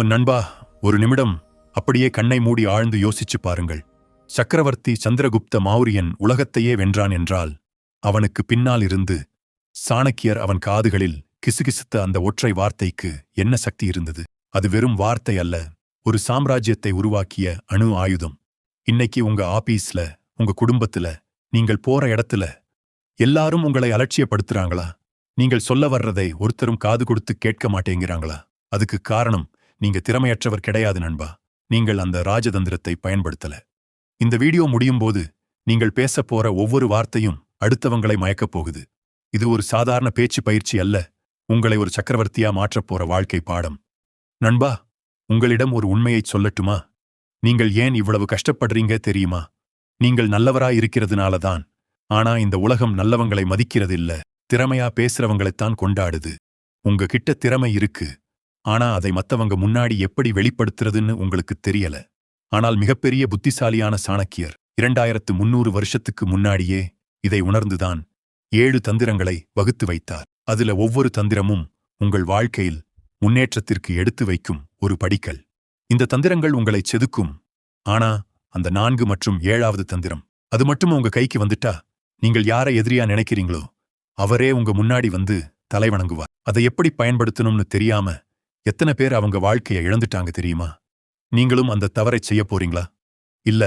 நண்பா, ஒரு நிமிடம் அப்படியே கண்ணை மூடி ஆழ்ந்து யோசிச்சு பாருங்கள். சக்கரவர்த்தி சந்திரகுப்த மௌரியன் உலகத்தையே வென்றான் என்றால் அவனுக்கு பின்னால் இருந்து சாணக்கியர் அவன் காதுகளில் கிசுகிசுத்த அந்த ஒற்றை வார்த்தைக்கு என்ன சக்தி இருந்தது? அது வெறும் வார்த்தை அல்ல, ஒரு சாம்ராஜ்யத்தை உருவாக்கிய அணு ஆயுதம். இன்னைக்கு உங்க ஆபீஸ்ல, உங்க குடும்பத்துல, நீங்கள் போற இடத்துல எல்லாரும் உங்களை அலட்சியப்படுத்துறாங்களா? நீங்கள் சொல்ல வர்றதை ஒருத்தரும் காது கொடுத்து கேட்க மாட்டேங்கிறாங்களா? அதுக்கு காரணம் நீங்க திறமையற்றவர் கிடையாது நண்பா. நீங்கள் அந்த ராஜதந்திரத்தை பயன்படுத்தல. இந்த வீடியோ முடியும் போது நீங்கள் பேச போற ஒவ்வொரு வார்த்தையும் அடுத்தவங்களை மயக்கப் போகுது. இது ஒரு சாதாரண பேச்சு பயிற்சி அல்ல, உங்களை ஒரு சக்கரவர்த்தியா மாற்றப் போற வாழ்க்கை பாடம். நண்பா, உங்களிடம் ஒரு உண்மையைச் சொல்லட்டுமா? நீங்கள் ஏன் இவ்வளவு கஷ்டப்படுறீங்க தெரியுமா? நீங்கள் நல்லவராய் இருக்கிறதுனால தான். ஆனா இந்த உலகம் நல்லவங்களை மதிக்கிறது இல்ல, திறமையா பேசுறவங்களைத்தான் கொண்டாடுது. உங்க கிட்ட திறமை இருக்கு, ஆனா அதை மத்தவங்க முன்னாடி எப்படி வெளிப்படுத்துறதுன்னு உங்களுக்கு தெரியல. ஆனால் மிகப்பெரிய புத்திசாலியான சாணக்கியர் 2300 வருஷத்துக்கு முன்னாடியே இதை உணர்ந்துதான் 7 தந்திரங்களை வகுத்து வைத்தார். அதுல ஒவ்வொரு தந்திரமும் உங்கள் வாழ்க்கையில் முன்னேற்றத்திற்கு எடுத்து வைக்கும் ஒரு படிக்கல். இந்த தந்திரங்கள் உங்களை செதுக்கும். ஆனா அந்த 4 மற்றும் 7வது தந்திரம், அது மட்டும் உங்க கைக்கு வந்துட்டா நீங்கள் யாரை எதிரியா நினைக்கிறீங்களோ அவரே உங்க முன்னாடி வந்து தலைவணங்குவார். அதை எப்படி பயன்படுத்தணும்னு தெரியாம எத்தனை பேர் அவங்க வாழ்க்கையை இழந்துட்டாங்க தெரியுமா? நீங்களும் அந்த தவறைச் செய்ய போறீங்களா? இல்ல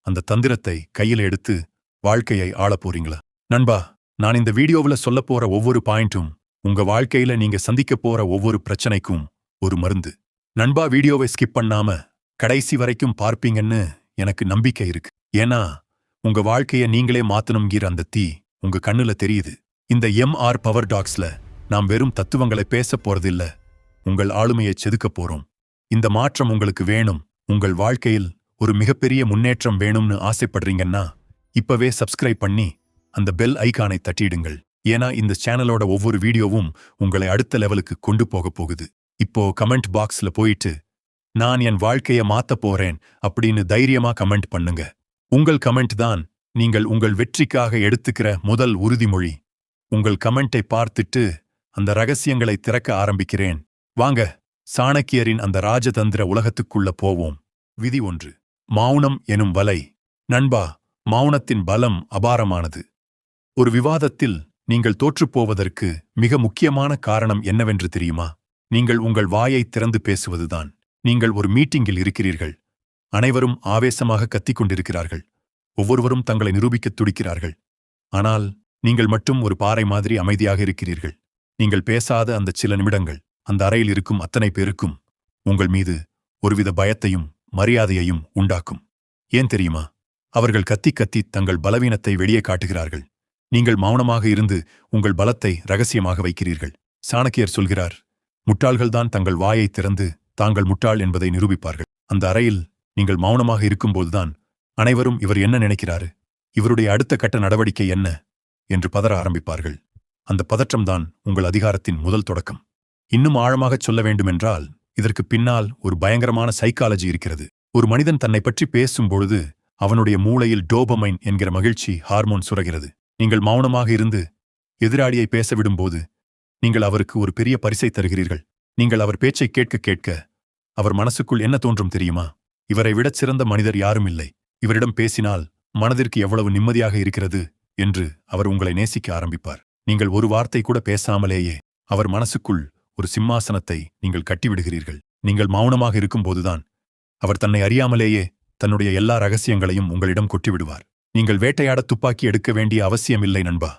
அந்த தந்திரத்தை கையில எடுத்து வாழ்க்கையை ஆளப் போறீங்களா? நண்பா, நான் இந்த வீடியோவுல சொல்லப் போற ஒவ்வொரு பாயிண்ட்டும் உங்க வாழ்க்கையில நீங்க சந்திக்கப் போற ஒவ்வொரு பிரச்சனைக்கும் ஒரு மருந்து. நண்பா, வீடியோவை ஸ்கிப் பண்ணாம கடைசி வரைக்கும் பார்ப்பீங்கன்னு எனக்கு நம்பிக்கை இருக்கு. ஏன்னா உங்க வாழ்க்கைய நீங்களே மாத்தணும்ங்கிற அந்த தீ உங்க கண்ணுல தெரியுது. இந்த MR பவர் டாக்ஸ்ல நாம் வெறும் தத்துவங்களை பேசப் போறதில்ல, உங்கள் ஆளுமையை செதுக்கப் போறோம். இந்த மாற்றம் உங்களுக்கு வேணும், உங்கள் வாழ்க்கையில் ஒரு மிகப்பெரிய முன்னேற்றம் வேணும்னு ஆசைப்படுறீங்கன்னா இப்பவே சப்ஸ்கிரைப் பண்ணி அந்த பெல் ஐகானை தட்டிடுங்கள். ஏன்னா இந்த சேனலோட ஒவ்வொரு வீடியோவும் உங்களை அடுத்த லெவலுக்கு கொண்டு போகப் போகுது. இப்போ கமெண்ட் பாக்ஸ்ல போயிட்டு நான் என் வாழ்க்கைய மாத்தப் போறேன் அப்படின்னு தைரியமா கமெண்ட் பண்ணுங்க. உங்கள் கமெண்ட் தான் நீங்கள் உங்கள் வெற்றிக்காக எடுத்துக்கிற முதல் உறுதிமொழி. உங்கள் கமெண்டை பார்த்துட்டு அந்த ரகசியங்களை திறக்க ஆரம்பிக்கிறேன். வாங்க, சாணக்கியரின் அந்த ராஜதந்திர உலகத்துக்குள்ள போவோம். விதி 1, மௌனம் எனும் வலை. நண்பா, மௌனத்தின் பலம் அபாரமானது. ஒரு விவாதத்தில் நீங்கள் தோற்றுப்போவதற்கு மிக முக்கியமான காரணம் என்னவென்று தெரியுமா? நீங்கள் உங்கள் வாயை திறந்து பேசுவதுதான். நீங்கள் ஒரு மீட்டிங்கில் இருக்கிறீர்கள், அனைவரும் ஆவேசமாக கத்திக் கொண்டிருக்கிறார்கள், ஒவ்வொருவரும் தங்களை நிரூபிக்கத் துடிக்கிறார்கள். ஆனால் நீங்கள் மட்டும் ஒரு பாறை மாதிரி அமைதியாக இருக்கிறீர்கள். நீங்கள் பேசாத அந்த சில நிமிடங்கள் அந்த அறையில் இருக்கும் அத்தனை பேருக்கும் உங்கள் மீது ஒருவித பயத்தையும் மரியாதையையும் உண்டாக்கும். ஏன் தெரியுமா? அவர்கள் கத்தி கத்தி தங்கள் பலவீனத்தை வெளியே காட்டுகிறார்கள். நீங்கள் மௌனமாக இருந்து உங்கள் பலத்தை ரகசியமாக வைக்கிறீர்கள். சாணக்கியர் சொல்கிறார், முட்டாள்கள்தான் தங்கள் வாயை திறந்து தாங்கள் முட்டாள் என்பதை நிரூபிப்பார்கள். அந்த அறையில் நீங்கள் மௌனமாக இருக்கும்போதுதான் அனைவரும் இவர் என்ன நினைக்கிறாரு, இவருடைய அடுத்த கட்ட நடவடிக்கை என்ன என்று பதற ஆரம்பிப்பார்கள். அந்த பதற்றம்தான் உங்கள் அதிகாரத்தின் முதல் தொடக்கம். இன்னும் ஆழமாகச் சொல்ல வேண்டுமென்றால் இதற்கு பின்னால் ஒரு பயங்கரமான சைக்காலஜி இருக்கிறது. ஒரு மனிதன் தன்னை பற்றி பேசும்பொழுது அவனுடைய மூளையில் டோபமைன் என்கிற மகிழ்ச்சி ஹார்மோன் சுரகிறது. நீங்கள் மௌனமாக இருந்து எதிராளியை பேசவிடும்போது நீங்கள் அவருக்கு ஒரு பெரிய பரிசை தருகிறீர்கள். நீங்கள் அவர் பேச்சை கேட்க கேட்க அவர் மனசுக்குள் என்ன தோன்றும் தெரியுமா? இவரை விடச் சிறந்த மனிதர் யாரும் இல்லை, இவரிடம் பேசினால் மனதிற்கு எவ்வளவு நிம்மதியாக இருக்கிறது என்று அவர் உங்களை நேசிக்க ஆரம்பிப்பார். நீங்கள் ஒரு வார்த்தை கூட பேசாமலேயே அவர் மனசுக்குள் ஒரு சிம்மாசனத்தை நீங்கள் கட்டிவிடுகிறீர்கள். நீங்கள் மௌனமாக இருக்கும்போதுதான் அவர் தன்னை அறியாமலேயே தன்னுடைய எல்லா ரகசியங்களையும் உங்களிடம் கொட்டிவிடுவார். நீங்கள் வேட்டையாட துப்பாக்கி எடுக்க வேண்டிய அவசியமில்லை நண்பா.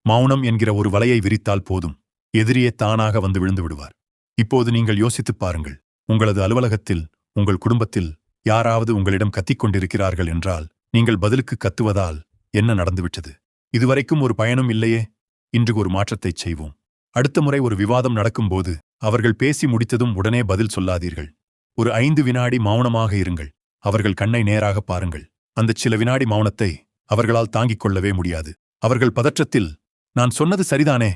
மௌனம் என்கிற ஒரு வலையை விரித்தால் போதும், எதிரியே தானாக வந்து விழுந்து விடுவார். இப்போது நீங்கள் யோசித்துப் பாருங்கள். உங்களது அலுவலகத்தில், உங்கள் குடும்பத்தில் யாராவது உங்களிடம் கத்திக் கொண்டிருக்கிறார்கள் என்றால் நீங்கள் பதிலுக்கு கத்துவதால் என்ன நடந்துவிட்டது? இதுவரைக்கும் ஒரு பயனும் இல்லையே. இன்று ஒரு மாற்றத்தைச் செய்வோம். அடுத்த முறை ஒரு விவாதம் நடக்கும்போது அவர்கள் பேசி முடித்ததும் உடனே பதில் சொல்லாதீர்கள். ஒரு 5 வினாடி மௌனமாக இருங்கள். அவர்கள் கண்ணை நேராக பாருங்கள். அந்த சில வினாடி மௌனத்தை அவர்களால் தாங்கிக் கொள்ளவே முடியாது. அவர்கள் பதற்றத்தில் நான் சொன்னது சரிதானே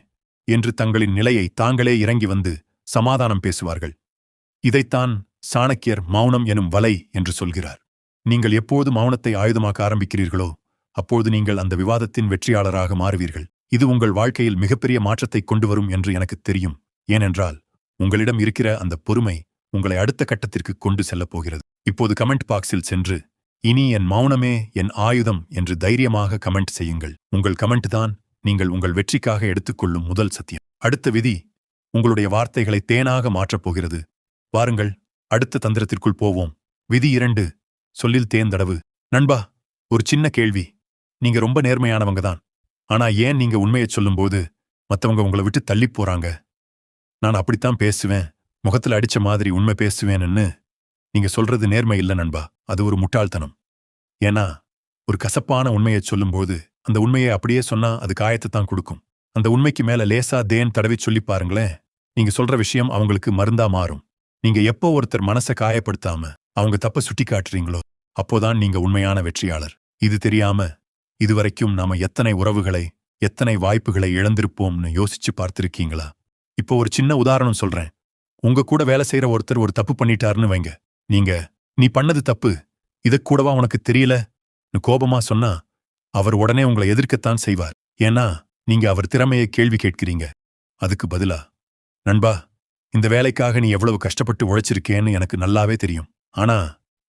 என்று தங்களின் நிலையை தாங்களே இறங்கி வந்து சமாதானம் பேசுவார்கள். இதைத்தான் சாணக்கியர் மௌனம் எனும் வலை என்று சொல்கிறார். நீங்கள் எப்போது மௌனத்தை ஆயுதமாக்க ஆரம்பிக்கிறீர்களோ அப்போது நீங்கள் அந்த விவாதத்தின் வெற்றியாளராக மாறுவீர்கள். இது உங்கள் வாழ்க்கையில் மிகப்பெரிய மாற்றத்தை கொண்டு வரும் என்று எனக்கு தெரியும். ஏனென்றால் உங்களிடம் இருக்கிற அந்த பொறுமை உங்களை அடுத்த கட்டத்திற்கு கொண்டு செல்லப் போகிறது. இப்போது கமெண்ட் பாக்ஸில் சென்று இனி என் மௌனமே என் ஆயுதம் என்று தைரியமாக கமெண்ட் செய்யுங்கள். உங்கள் கமெண்ட் தான் நீங்கள் உங்கள் வெற்றிக்காக எடுத்துக்கொள்ளும் முதல் சத்தியம். அடுத்த விதி உங்களுடைய வார்த்தைகளை தேனாக மாற்றப் போகிறது. வாருங்கள், அடுத்த தந்திரத்திற்குள் போவோம். விதி 2, சொல்லில் தேன் தடவு. நண்பா, ஒரு சின்ன கேள்வி. நீங்க ரொம்ப நேர்மையானவங்க தான். ஆனா ஏன் நீங்க உண்மையைச் சொல்லும்போது மத்தவங்க உங்களை விட்டு தள்ளிப் போறாங்க? நான் அப்படித்தான் பேசுவேன், முகத்துல அடிச்ச மாதிரி உண்மை பேசுவேன்னு நீங்க சொல்றது நேர்மை இல்ல நண்பா, அது ஒரு முட்டாள்தனம். ஏன்னா ஒரு கசப்பான உண்மையைச் சொல்லும்போது அந்த உண்மையை அப்படியே சொன்னா அது காயத்தை தான் கொடுக்கும். அந்த உண்மைக்கு மேல லேசா தேன் தடவி சொல்லி பாருங்களேன், நீங்க சொல்ற விஷயம் அவங்களுக்கு மருந்தா மாறும். நீங்க எப்போ ஒருத்தர் மனசை காயப்படுத்தாம அவங்க தப்ப சுட்டி காட்டுறீங்களோ அப்போதான் நீங்க உண்மையான வெற்றியாளர். இது தெரியாம இதுவரைக்கும் நாம எத்தனை உறவுகளை, எத்தனை வாய்ப்புகளை இழந்திருப்போம்னு யோசிச்சு பார்த்திருக்கீங்களா? இப்போ ஒரு சின்ன உதாரணம் சொல்றேன். உங்க கூட வேலை செய்யற ஒருத்தர் ஒரு தப்பு பண்ணிட்டாருன்னு வைங்க. நீங்க நீ பண்ணது தப்பு, இதக் கூடவா உனக்கு தெரியலன்னு கோபமா சொன்னா அவர் உடனே உங்களை எதிர்க்கத்தான் செய்வார். ஏன்னா நீங்க அவர் திறமையை கேள்வி கேட்கிறீங்க. அதுக்கு பதிலா, நண்பா, இந்த வேலைக்காக நீ எவ்வளவு கஷ்டப்பட்டு உழைச்சிருக்கேன்னு எனக்கு நல்லாவே தெரியும். ஆனா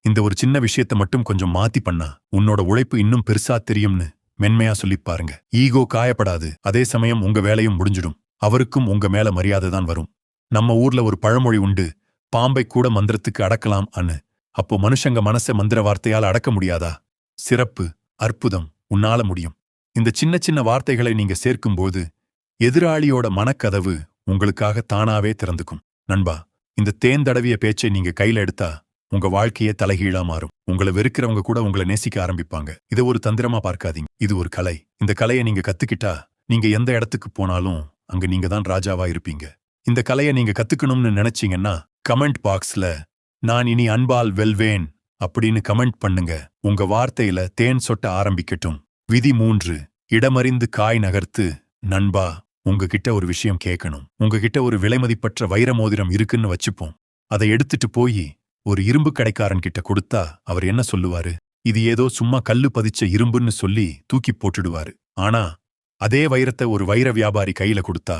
இந்த ஒரு சின்ன விஷயத்தை மட்டும் கொஞ்சம் மாத்தி பண்ணா உன்னோட உழைப்பு இன்னும் பெருசா தெரியும்னு மென்மையா சொல்லிப் பாருங்க. ஈகோ காயப்படாது, அதே சமயம் உங்க வேலையும் முடிஞ்சிடும். அவருக்கும் உங்க மேல மரியாதை தான் வரும். நம்ம ஊர்ல ஒரு பழமொழி உண்டு, பாம்பை கூட மந்திரத்துக்கு அடக்கலாம் அன்னு. அப்போ மனுஷங்க மனசை மந்திர வார்த்தையால் அடக்க முடியாதா? சிறப்பு, அற்புதம், உன்னால முடியும். இந்த சின்ன சின்ன வார்த்தைகளை நீங்க சேர்க்கும்போது எதிராளியோட மனக்கதவு உங்களுக்காக தானாவே திறந்துக்கும். நண்பா, இந்த தேன் தடவிய பேச்சை நீங்க கையில எடுத்தா உங்க வாழ்க்கையே தலைகீழா மாறும். உங்களை வெறுக்கிறவங்க கூட உங்களை நேசிக்க ஆரம்பிப்பாங்க. இதை ஒரு தந்திரமா பார்க்காதீங்க, இது ஒரு கலை. இந்த கலையை நீங்க கத்துக்கிட்டா நீங்க எந்த இடத்துக்கு போனாலும் அங்க நீங்க தான் ராஜாவா இருப்பீங்க. இந்த கலையை நீங்க கத்துக்கணும்னு நினைச்சீங்கன்னா கமெண்ட் பாக்ஸ்ல நான் இனி அன்பால் வெல்வேன் அப்படின்னு கமெண்ட் பண்ணுங்க. உங்க வார்த்தையில தேன் சொட்ட ஆரம்பிக்கட்டும். விதி 3, இடமறிந்து காய் நகர்த்து. நண்பா, உங்ககிட்ட ஒரு விஷயம் கேட்கணும். உங்ககிட்ட ஒரு விலைமதிப்பற்ற வைர மோதிரம் இருக்குன்னு வச்சுப்போம். அதை எடுத்துட்டு போய் ஒரு இரும்பு கடைக்காரன் கிட்ட கொடுத்தா அவர் என்ன சொல்லுவாரு? இது ஏதோ சும்மா கல்லு பதிச்ச இரும்புன்னு சொல்லி தூக்கி போட்டுடுவாரு. ஆனா அதே வைரத்தை ஒரு வைர வியாபாரி கையில கொடுத்தா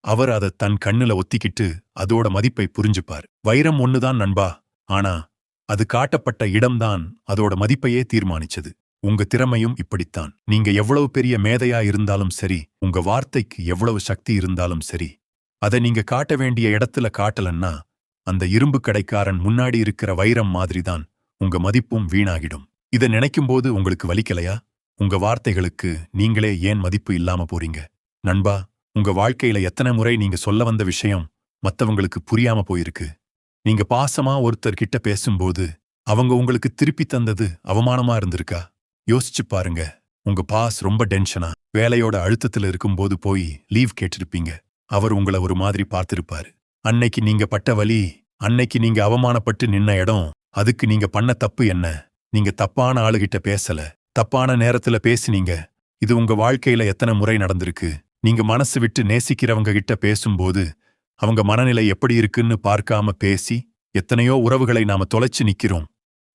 அவர் அதை தன் கண்ணுல ஒத்திக்கிட்டு அதோட மதிப்பை புரிஞ்சுப்பார். வைரம் ஒண்ணுதான் நண்பா, ஆனா அது காட்டப்பட்ட இடம்தான் அதோட மதிப்பையே தீர்மானிச்சது. உங்க திறமையும் இப்படித்தான். நீங்க எவ்வளவு பெரிய மேதையா இருந்தாலும் சரி, உங்க வார்த்தைக்கு எவ்வளவு சக்தி இருந்தாலும் சரி, அதை நீங்க காட்ட வேண்டிய இடத்துல காட்டலன்னா அந்த இரும்பு கடைக்காரன் முன்னாடி இருக்கிற வைரம் மாதிரிதான் உங்க மதிப்பும் வீணாகிடும். இதை நினைக்கும்போது உங்களுக்கு வலிக்கலையா? உங்க வார்த்தைகளுக்கு நீங்களே ஏன் மதிப்பு இல்லாம போறீங்க? நண்பா, உங்க வாழ்க்கையில எத்தனை முறை நீங்க சொல்ல வந்த விஷயம் மத்தவங்களுக்கு புரியாம போயிருக்கு? நீங்க பாசமா ஒருத்தர் கிட்ட பேசும்போது அவங்க உங்களுக்கு திருப்பி தந்தது அவமானமா இருந்திருக்கா? யோசிச்சு பாருங்க. உங்க பாஸ் ரொம்ப டென்ஷனா வேலையோட அழுத்தத்துல இருக்கும்போது போய் லீவ் கேட்டிருப்பீங்க. அவர் உங்களை ஒரு மாதிரி பார்த்திருப்பாரு. அன்னைக்கு நீங்க பட்ட வலி, அன்னைக்கு நீங்க அவமானப்பட்டு நின்ன இடம், அதுக்கு நீங்க பண்ண தப்பு என்ன? நீங்க தப்பான ஆளுகிட்ட பேசல, தப்பான நேரத்துல பேசினீங்க. இது உங்க வாழ்க்கையில எத்தனை முறை நடந்திருக்கு? நீங்க மனசு விட்டு நேசிக்கிறவங்க கிட்ட பேசும்போது அவங்க மனநிலை எப்படி இருக்குன்னு பார்க்காம பேசி எத்தனையோ உறவுகளை நாம தொலைச்சு நிக்கிறோம்.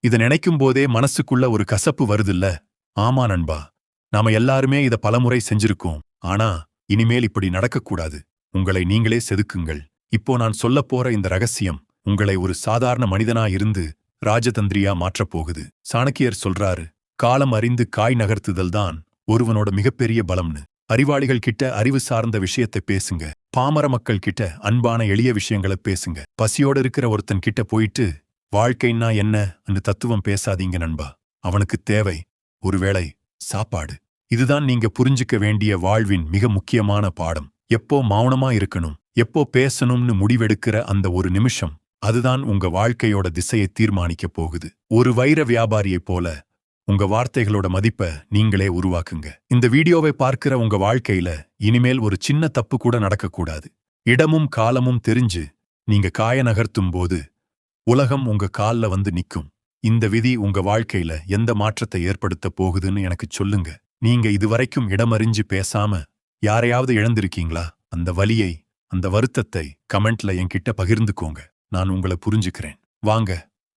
இதை நினைக்கும் போதே மனசுக்குள்ள ஒரு கசப்பு வருதுல்ல? ஆமா நண்பா, நாம எல்லாருமே இத பலமுறை செஞ்சிருக்கோம். ஆனா இனிமேல் இப்படி நடக்கக்கூடாது. உங்களை நீங்களே செதுக்குங்கள். இப்போ நான் சொல்லப் போற இந்த ரகசியம் உங்களை ஒரு சாதாரண மனிதனா இருந்து ராஜதந்திரியா மாற்றப் போகுது. சாணக்கியர் சொல்றாரு, காலம் அறிந்து காய் நகர்த்துதல் தான் ஒருவனோட மிகப்பெரிய பலம்னு. அறிவாளிகள் கிட்ட அறிவு சார்ந்த விஷயத்தை பேசுங்க. பாமர மக்கள் கிட்ட அன்பான எளிய விஷயங்களை பேசுங்க. பசியோட இருக்கிற ஒருத்தன் கிட்ட போயிட்டு வாழ்க்கைன்னா என்ன தத்துவம் பேசாதீங்க நண்பா. அவனுக்கு தேவை ஒருவேளை சாப்பாடு. இதுதான் நீங்க புரிஞ்சுக்க வேண்டிய வாழ்வின் மிக முக்கியமான பாடம். எப்போ மௌனமா இருக்கணும், எப்போ பேசணும்னு முடிவெடுக்கிற அந்த ஒரு நிமிஷம், அதுதான் உங்க வாழ்க்கையோட திசையை தீர்மானிக்கப் போகுது. ஒரு வைர வியாபாரியைப் போல உங்க வார்த்தைகளோட மதிப்பை நீங்களே உருவாக்குங்க. இந்த வீடியோவை பார்க்கிற உங்க வாழ்க்கையில இனிமேல் ஒரு சின்ன தப்பு கூட நடக்கக்கூடாது. இடமும் காலமும் தெரிஞ்சு நீங்க காய நகர்த்தும் போது உலகம் உங்க கால்ல வந்து நிக்கும். இந்த விதி உங்க வாழ்க்கையில எந்த மாற்றத்தை ஏற்படுத்த போகுதுன்னு எனக்கு சொல்லுங்க. நீங்க இதுவரைக்கும் இடமறிஞ்சு பேசாம யாரையாவது இழந்திருக்கீங்களா? அந்த வலியை, அந்த வருத்தத்தை கமெண்ட்ல என்கிட்ட பகிர்ந்துக்கோங்க. நான் உங்களை புரிஞ்சுக்கிறேன். வாங்க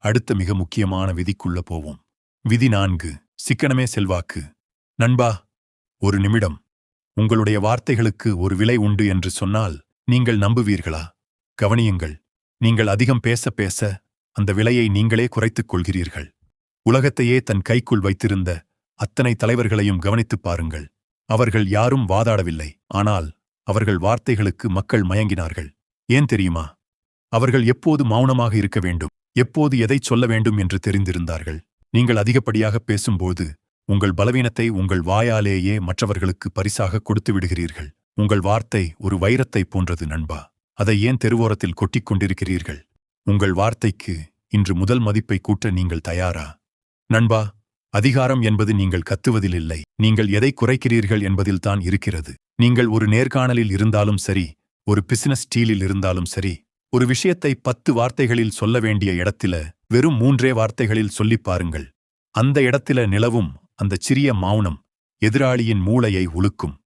அடுத்த மிக முக்கியமான விதிக்குள்ள போவோம். விதி 4, சிக்கனமே செல்வாக்கு. நண்பா, ஒரு நிமிடம். உங்களுடைய வார்த்தைகளுக்கு ஒரு விலை உண்டு என்று சொன்னால் நீங்கள் நம்புவீர்களா? கவனியுங்கள். நீங்கள் அதிகம் பேச பேச அந்த விலையை நீங்களே குறைத்துக் கொள்கிறீர்கள். உலகத்தையே தன் கைக்குள் வைத்திருந்த அத்தனை தலைவர்களையும் கவனித்துப் பாருங்கள். அவர்கள் யாரும் வாதாடவில்லை. ஆனால் அவர்கள் வார்த்தைகளுக்கு மக்கள் மயங்கினார்கள். ஏன் தெரியுமா? அவர்கள் எப்போது மௌனமாக இருக்க வேண்டும், எப்போது எதைச் சொல்ல வேண்டும் என்று தெரிந்திருந்தார்கள். நீங்கள் அதிகப்படியாக பேசும்போது உங்கள் பலவீனத்தை உங்கள் வாயாலேயே மற்றவர்களுக்கு பரிசாக கொடுத்து விடுகிறீர்கள். உங்கள் வார்த்தை ஒரு வைரத்தைப் போன்றது நண்பா. அதை ஏன் தெருவோரத்தில் கொட்டிக் கொண்டிருக்கிறீர்கள்? உங்கள் வார்த்தைக்கு இன்று முதல் மதிப்பை கூட்ட நீங்கள் தயாரா? நண்பா, அதிகாரம் என்பது நீங்கள் கத்துவதில் இல்லை, நீங்கள் எதை குறைக்கிறீர்கள் என்பதில்தான் இருக்கிறது. நீங்கள் ஒரு நேர்காணலில் இருந்தாலும் சரி, ஒரு பிசினஸ் டீலில் இருந்தாலும் சரி, ஒரு விஷயத்தை 10 வார்த்தைகளில் சொல்ல வேண்டிய இடத்தில வெறும் 3 வார்த்தைகளில் சொல்லிப் பாருங்கள். அந்த இடத்தில நிலவும் அந்த சிறிய மௌனம் எதிராளியின் மூளையை உலுக்கும்.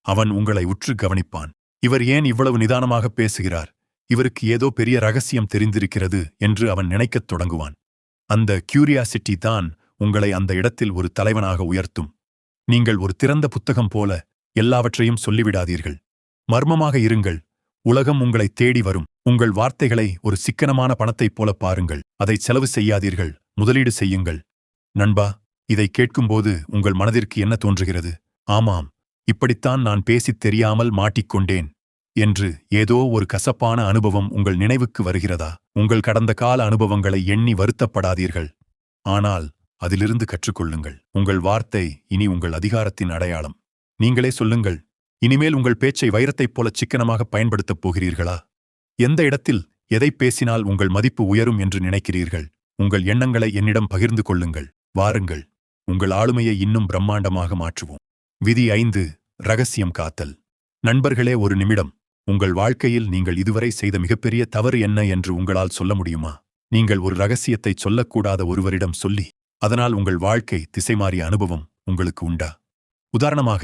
அவன் உங்களை உற்று கவனிப்பான். இவர் ஏன் இவ்வளவு நிதானமாக பேசுகிறார்? இவருக்கு ஏதோ பெரிய ரகசியம் தெரிந்திருக்கிறது என்று அவன் நினைக்கத் தொடங்குவான். அந்த கியூரியாசிட்டி தான் உங்களை அந்த இடத்தில் ஒரு தலைவனாக உயர்த்தும். நீங்கள் ஒரு திறந்த புத்தகம் போல எல்லாவற்றையும் சொல்லிவிடாதீர்கள். மர்மமாக இருங்கள். உலகம் உங்களை தேடி வரும். உங்கள் வார்த்தைகளை ஒரு சிக்கனமான பணத்தைப் போல பாருங்கள். அதை செலவு செய்யாதீர்கள், முதலீடு செய்யுங்கள். நண்பா, இதை கேட்கும்போது உங்கள் மனதிற்கு என்ன தோன்றுகிறது? ஆமாம், இப்படித்தான் நான் பேசித் தெரியாமல் மாட்டிக்கொண்டேன் என்று ஏதோ ஒரு கசப்பான அனுபவம் உங்கள் நினைவுக்கு வருகிறதா? உங்கள் கடந்த கால அனுபவங்களை எண்ணி வருத்தப்படாதீர்கள். ஆனால் அதிலிருந்து கற்றுக்கொள்ளுங்கள். உங்கள் வார்த்தை இனி உங்கள் அதிகாரத்தின் அடையாளம். நீங்களே சொல்லுங்கள், இனிமேல் உங்கள் பேச்சை வைரத்தைப் போல சிக்கனமாக பயன்படுத்தப் போகிறீர்களா? எந்த இடத்தில் எதை பேசினால் உங்கள் மதிப்பு உயரும் என்று நினைக்கிறீர்கள்? உங்கள் எண்ணங்களை என்னிடம் பகிர்ந்து கொள்ளுங்கள். வாருங்கள், உங்கள் ஆளுமையை இன்னும் பிரம்மாண்டமாக மாற்றுவோம். விதி 5. ரகசியம் காத்தல். நண்பர்களே, ஒரு நிமிடம். உங்கள் வாழ்க்கையில் நீங்கள் இதுவரை செய்த மிகப்பெரிய தவறு என்ன என்று உங்களால் சொல்ல முடியுமா? நீங்கள் ஒரு ரகசியத்தை சொல்லக்கூடாத ஒருவரிடம் சொல்லி அதனால் உங்கள் வாழ்க்கை திசைமாறிய அனுபவம் உங்களுக்கு உண்டா? உதாரணமாக,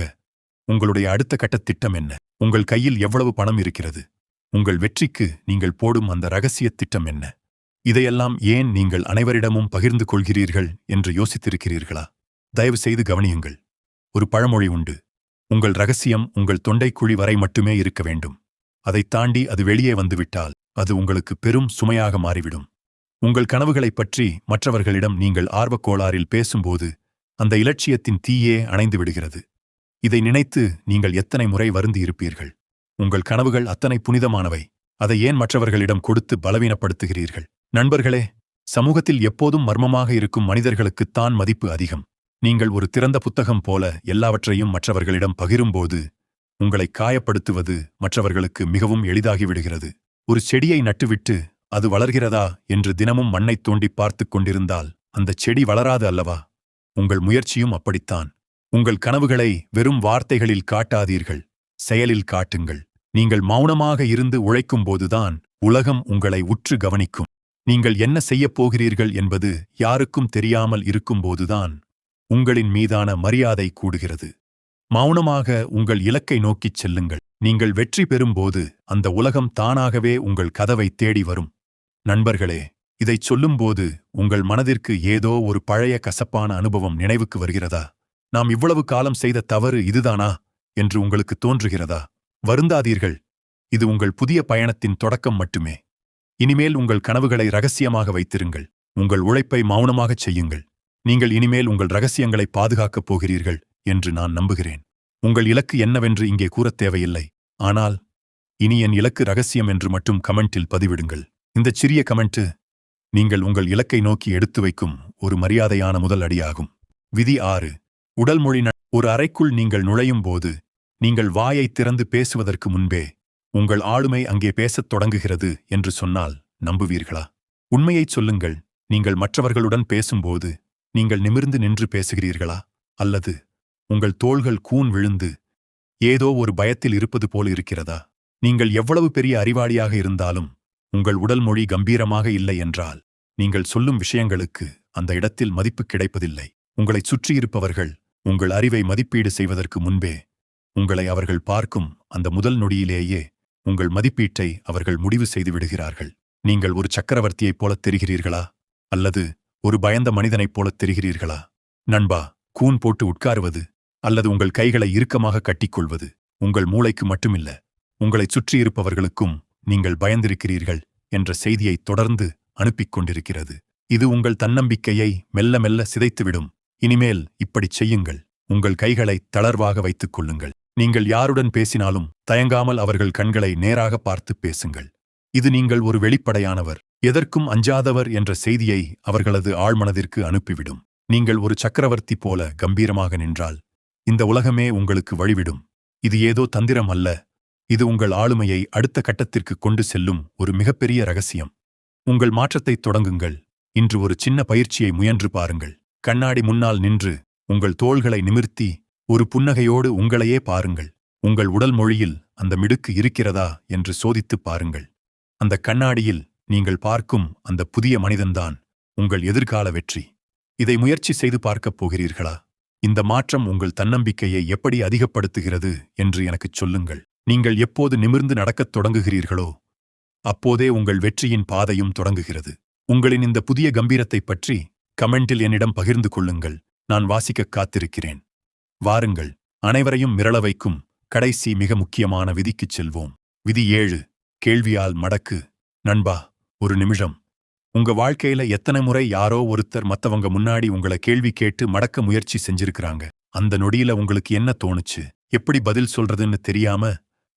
உங்களுடைய அடுத்த கட்டத் திட்டம் என்ன? உங்கள் கையில் எவ்வளவு பணம் இருக்கிறது? உங்கள் வெற்றிக்கு நீங்கள் போடும் அந்த ரகசியத் திட்டம் என்ன? இதையெல்லாம் ஏன் நீங்கள் அனைவரிடமும் பகிர்ந்து கொள்கிறீர்கள் என்று யோசித்திருக்கிறீர்களா? தயவு செய்து கவனியுங்கள். ஒரு பழமொழி உண்டு. உங்கள் ரகசியம் உங்கள் தொண்டைக்குழி வரை மட்டுமே இருக்க வேண்டும். அதைத் தாண்டி அது வெளியே வந்துவிட்டால் அது உங்களுக்கு பெரும் சுமையாக மாறிவிடும். உங்கள் கனவுகளைப் பற்றி மற்றவர்களிடம் நீங்கள் ஆர்வக்கோளாறில் பேசும்போது அந்த இலட்சியத்தின் தீயே அணைந்து விடுகிறது. இதை நினைத்து நீங்கள் எத்தனை முறை வருந்தி இருப்பீர்கள்? உங்கள் கனவுகள் அத்தனை புனிதமானவை. அதை ஏன் மற்றவர்களிடம் கொடுத்து பலவீனப்படுத்துகிறீர்கள்? நண்பர்களே, சமூகத்தில் எப்போதும் மர்மமாக இருக்கும் மனிதர்களுக்குத்தான் மதிப்பு அதிகம். நீங்கள் ஒரு திறந்த புத்தகம் போல எல்லாவற்றையும் மற்றவர்களிடம் பகிரும்போது உங்களை காயப்படுத்துவது மற்றவர்களுக்கு மிகவும் எளிதாகிவிடுகிறது. ஒரு செடியை நட்டுவிட்டு அது வளர்கிறதா என்று தினமும் மண்ணைத் தோண்டி பார்த்துக் கொண்டிருந்தால் அந்தச் செடி வளராது அல்லவா? உங்கள் முயற்சியும் அப்படித்தான். உங்கள் கனவுகளை வெறும் வார்த்தைகளில் காட்டாதீர்கள், செயலில் காட்டுங்கள். நீங்கள் மௌனமாக இருந்து உழைக்கும்போதுதான் உலகம் உங்களை உற்று கவனிக்கும். நீங்கள் என்ன செய்யப் போகிறீர்கள் என்பது யாருக்கும் தெரியாமல் இருக்கும்போதுதான் உங்களின் மீதான மரியாதை கூடுகிறது. மௌனமாக உங்கள் இலக்கை நோக்கிச் செல்லுங்கள். நீங்கள் வெற்றி பெறும்போது அந்த உலகம் தானாகவே உங்கள் கதவை தேடி வரும். நண்பர்களே, இதைச் சொல்லும்போது உங்கள் மனதிற்கு ஏதோ ஒரு பழைய கசப்பான அனுபவம் நினைவுக்கு வருகிறதா? நாம் இவ்வளவு காலம் செய்த தவறு இதுதானா என்று உங்களுக்கு தோன்றுகிறதா? வருந்தாதீர்கள். இது உங்கள் புதிய பயணத்தின் தொடக்கம் மட்டுமே. இனிமேல் உங்கள் கனவுகளை ரகசியமாக வைத்திருங்கள். உங்கள் உழைப்பை மௌனமாகச் செய்யுங்கள். நீங்கள் இனிமேல் உங்கள் ரகசியங்களை பாதுகாக்கப் போகிறீர்கள் என்று நான் நம்புகிறேன். உங்கள் இலக்கு என்னவென்று இங்கே கூறத் தேவையில்லை. ஆனால் இனி என் இலக்கு ரகசியம் என்று மட்டும் கமெண்டில் பதிவிடுங்கள். இந்தச் சிறிய கமெண்ட் நீங்கள் உங்கள் இலக்கை நோக்கி எடுத்து வைக்கும் ஒரு மரியாதையான முதல் அடியாகும். விதி 6. உடல் மொழி. ஒரு அறைக்குள் நீங்கள் நுழையும் போது நீங்கள் வாயை திறந்து பேசுவதற்கு முன்பே உங்கள் ஆளுமை அங்கே பேசத் தொடங்குகிறது என்று சொன்னால் நம்புவீர்களா? உண்மையைச் சொல்லுங்கள். நீங்கள் மற்றவர்களுடன் பேசும்போது நீங்கள் நிமிர்ந்து நின்று பேசுகிறீர்களா? அல்லது உங்கள் தோள்கள் கூன் விழுந்து ஏதோ ஒரு பயத்தில் இருப்பது போல் இருக்கிறதா? நீங்கள் எவ்வளவு பெரிய அறிவாளியாக இருந்தாலும் உங்கள் உடல் மொழி கம்பீரமாக இல்லை என்றால் நீங்கள் சொல்லும் விஷயங்களுக்கு அந்த இடத்தில் மதிப்பு கிடைப்பதில்லை. உங்களைச் சுற்றியிருப்பவர்கள் உங்கள் அறிவை மதிப்பீடு செய்வதற்கு முன்பே உங்களை அவர்கள் பார்க்கும் அந்த முதல் நொடியிலேயே உங்கள் மதிப்பீட்டை அவர்கள் முடிவு செய்து விடுகிறார்கள். நீங்கள் ஒரு சக்கரவர்த்தியைப் போலத் தெரிகிறீர்களா? அல்லது ஒரு பயந்த மனிதனைப் போலத் தெரிகிறீர்களா? நண்பா, கூன் போட்டு உட்காருவது அல்லது உங்கள் கைகளை இறுக்கமாக கட்டிக்கொள்வது உங்கள் மூளைக்கு மட்டுமில்ல, உங்களைச் சுற்றியிருப்பவர்களுக்கும் நீங்கள் பயந்திருக்கிறீர்கள் என்ற செய்தியை தொடர்ந்து அனுப்பிக் கொண்டிருக்கிறது. இது உங்கள் தன்னம்பிக்கையை மெல்ல மெல்ல சிதைத்துவிடும். இனிமேல் இப்படிச் செய்யுங்கள். உங்கள் கைகளை தளர்வாக வைத்துக் கொள்ளுங்கள். நீங்கள் யாருடன் பேசினாலும் தயங்காமல் அவர்கள் கண்களை நேராக பார்த்து பேசுங்கள். இது நீங்கள் ஒரு வெளிப்படையானவர், எதற்கும் அஞ்சாதவர் என்ற செய்தியை அவர்களது ஆழ்மனதிற்கு அனுப்பிவிடும். நீங்கள் ஒரு சக்கரவர்த்தி போல கம்பீரமாக நின்றால் இந்த உலகமே உங்களுக்கு வழிவிடும். இது ஏதோ தந்திரம் அல்ல, இது உங்கள் ஆளுமையை அடுத்த கட்டத்திற்கு கொண்டு செல்லும் ஒரு மிகப்பெரிய ரகசியம். உங்கள் மாற்றத்தை தொடங்குங்கள். இன்று ஒரு சின்ன பயிற்சியை முயன்று பாருங்கள். கண்ணாடி முன்னால் நின்று உங்கள் தோள்களை நிமிர்த்தி ஒரு புன்னகையோடு உங்களையே பாருங்கள். உங்கள் உடல் மொழியில் அந்த மிடுக்கு இருக்கிறதா என்று சோதித்துப் பாருங்கள். அந்த கண்ணாடியில் நீங்கள் பார்க்கும் அந்த புதிய மனிதன்தான் உங்கள் எதிர்கால வெற்றி. இதை முயற்சி செய்து பார்க்கப் போகிறீர்களா? இந்த மாற்றம் உங்கள் தன்னம்பிக்கையை எப்படி அதிகப்படுத்துகிறது என்று எனக்குச் சொல்லுங்கள். நீங்கள் எப்போது நிமிர்ந்து நடக்கத் தொடங்குகிறீர்களோ அப்போதே உங்கள் வெற்றியின் பாதையும் தொடங்குகிறது. உங்களின் இந்த புதிய கம்பீரத்தைப் பற்றி கமெண்டில் என்னிடம் பகிர்ந்து கொள்ளுங்கள். நான் வாசிக்கக் காத்திருக்கிறேன். வாருங்கள், அனைவரையும் மிரள வைக்கும் கடைசி மிக முக்கியமான விதிக்குச் செல்வோம். விதி 7. கேள்வியால் மடக்கு. நண்பா, ஒரு நிமிஷம். உங்க வாழ்க்கையில எத்தனை முறை யாரோ ஒருத்தர் மத்தவங்க முன்னாடி உங்களை கேள்வி கேட்டு மடக்க முயற்சி செஞ்சிருக்கிறாங்க? அந்த நொடியில உங்களுக்கு என்ன தோணுச்சு? எப்படி பதில் சொல்றதுன்னு தெரியாம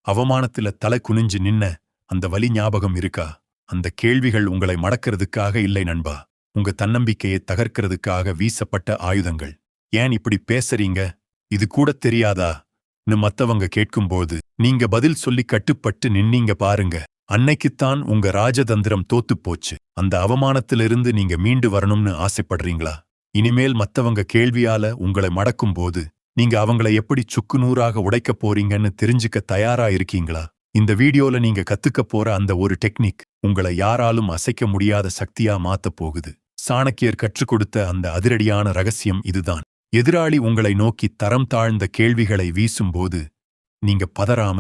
அவமானத்துல தலை குனிஞ்சு நின்ன அந்த வலி ஞாபகம் இருக்கா? அந்த கேள்விகள் உங்களை மடக்கிறதுக்காக இல்லை நண்பா, உங்க தன்னம்பிக்கையை தகர்க்கிறதுக்காக வீசப்பட்ட ஆயுதங்கள். ஏன் இப்படி பேசுறீங்க? இது கூட தெரியாதா ன்னு மத்தவங்க கேட்கும்போது நீங்க பதில் சொல்லி கட்டுப்பட்டு நின்னீங்க பாருங்க. அன்னைக்குத்தான் உங்க ராஜதந்திரம் தோத்துப் போச்சு. அந்த அவமானத்திலிருந்து நீங்க மீண்டு வரணும்னு ஆசைப்படுறீங்களா? இனிமேல் மத்தவங்க கேள்வியால உங்களை மடக்கும்போது நீங்க அவங்கள எப்படி சுக்குநூறாக உடைக்கப் போறீங்கன்னு தெரிஞ்சுக்க தயாரா இருக்கீங்களா? இந்த வீடியோல நீங்க கத்துக்க போற அந்த ஒரு டெக்னிக் உங்களை யாராலும் அசைக்க முடியாத சக்தியா மாத்தப் போகுது. சாணக்கியர் கற்றுக் கொடுத்த அந்த அதிரடியான ரகசியம் இதுதான். எதிராளி உங்களை நோக்கி தரம் தாழ்ந்த கேள்விகளை வீசும்போது நீங்க பதறாம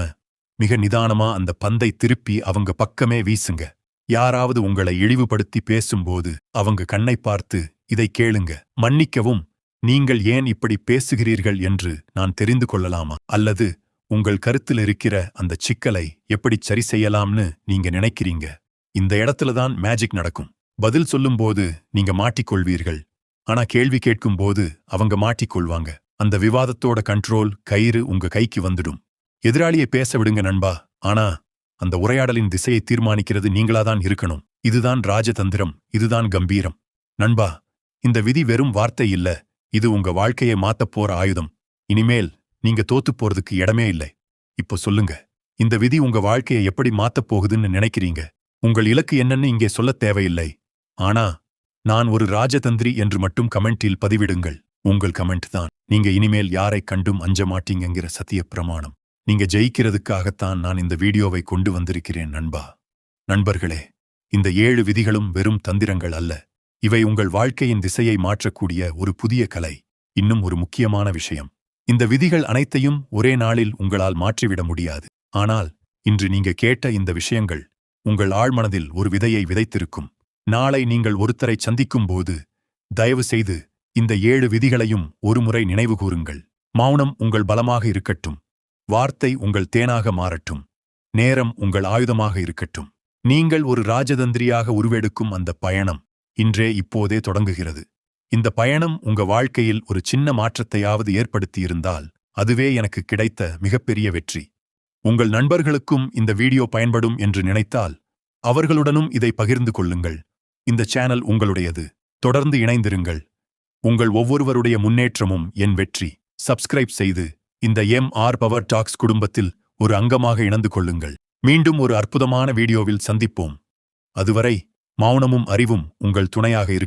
மிக நிதானமா அந்த பந்தை திருப்பி அவங்க பக்கமே வீசுங்க. யாராவது உங்களை இழிவுபடுத்தி பேசும்போது அவங்க கண்ணை பார்த்து இதை கேளுங்க. மன்னிக்கவும், நீங்கள் ஏன் இப்படி பேசுகிறீர்கள் என்று நான் தெரிந்து கொள்ளலாமா? அல்லது உங்கள் கருத்தில் இருக்கிற அந்த சிக்கலை எப்படி சரி செய்யலாம்னு நீங்க நினைக்கிறீங்க? இந்த இடத்துலதான் மேஜிக் நடக்கும். பதில் சொல்லும்போது நீங்க மாட்டிக்கொள்வீர்கள், ஆனா கேள்வி கேட்கும்போது அவங்க மாட்டிக்கொள்வாங்க. அந்த விவாதத்தோட கண்ட்ரோல் கயிறு உங்க கைக்கு வந்துடும். எதிராளியை பேச விடுங்க நண்பா, ஆனா அந்த உரையாடலின் திசையை தீர்மானிக்கிறது நீங்களாதான் இருக்கணும். இதுதான் ராஜதந்திரம், இதுதான் கம்பீரம். நண்பா, இந்த விதி வெறும் வார்த்தை இல்ல, இது உங்க வாழ்க்கையை மாத்தப் போற ஆயுதம். இனிமேல் நீங்க தோத்துப் போறதுக்கு இடமே இல்லை. இப்போ சொல்லுங்க, இந்த விதி உங்க வாழ்க்கையை எப்படி மாத்தப் போகுதுன்னு நினைக்கிறீங்க? உங்கள் இலக்கு என்னன்னு இங்கே சொல்லத் தேவையில்லை. ஆனா நான் ஒரு ராஜதந்திரி என்று மட்டும் கமெண்டில் பதிவிடுங்கள். உங்கள் கமெண்ட் தான் நீங்க இனிமேல் யாரை கண்டும் அஞ்ச மாட்டீங்கிற சத்திய பிரமாணம். நீங்க ஜெயிக்கிறதுக்காகத்தான் நான் இந்த வீடியோவை கொண்டு வந்திருக்கிறேன் நண்பா. நண்பர்களே, இந்த 7 விதிகளும் வெறும் தந்திரங்கள் அல்ல. இவை உங்கள் வாழ்க்கையின் திசையை மாற்றக்கூடிய ஒரு புதிய கலை. இன்னும் ஒரு முக்கியமான விஷயம், இந்த விதிகள் அனைத்தையும் ஒரே நாளில் உங்களால் மாற்றிவிட முடியாது. ஆனால் இன்று நீங்க கேட்ட இந்த விஷயங்கள் உங்கள் ஆழ்மனதில் ஒரு விதையை விதைத்திருக்கும். நாளை நீங்கள் ஒருத்தரை சந்திக்கும் போது தயவு செய்து இந்த 7 விதிகளையும் ஒருமுறை நினைவு கூறுங்கள். மௌனம் உங்கள் பலமாக இருக்கட்டும். வார்த்தை உங்கள் தேனாக மாறட்டும். நேரம் உங்கள் ஆயுதமாக இருக்கட்டும். நீங்கள் ஒரு ராஜதந்திரியாக உருவெடுக்கும் அந்த பயணம் இன்றே இப்போதே தொடங்குகிறது. இந்த பயணம் உங்க வாழ்க்கையில் ஒரு சின்ன மாற்றத்தையாவது ஏற்படுத்தியிருந்தால் அதுவே எனக்கு கிடைத்த மிகப்பெரிய வெற்றி. உங்கள் நண்பர்களுக்கும் இந்த வீடியோ பயன்படும் என்று நினைத்தால் அவர்களுடனும் இதை பகிர்ந்து கொள்ளுங்கள். இந்த சேனல் உங்களுடையது. தொடர்ந்து இணைந்திருங்கள். உங்கள் ஒவ்வொருவருடைய முன்னேற்றமும் என் வெற்றி. சப்ஸ்கிரைப் செய்து இந்த MR பவர் டாக்ஸ் குடும்பத்தில் ஒரு அங்கமாக இணைந்து கொள்ளுங்கள். மீண்டும் ஒரு அற்புதமான வீடியோவில் சந்திப்போம். அதுவரை மௌனமும் அறிவும் உங்கள் துணையாக இருக்கும்.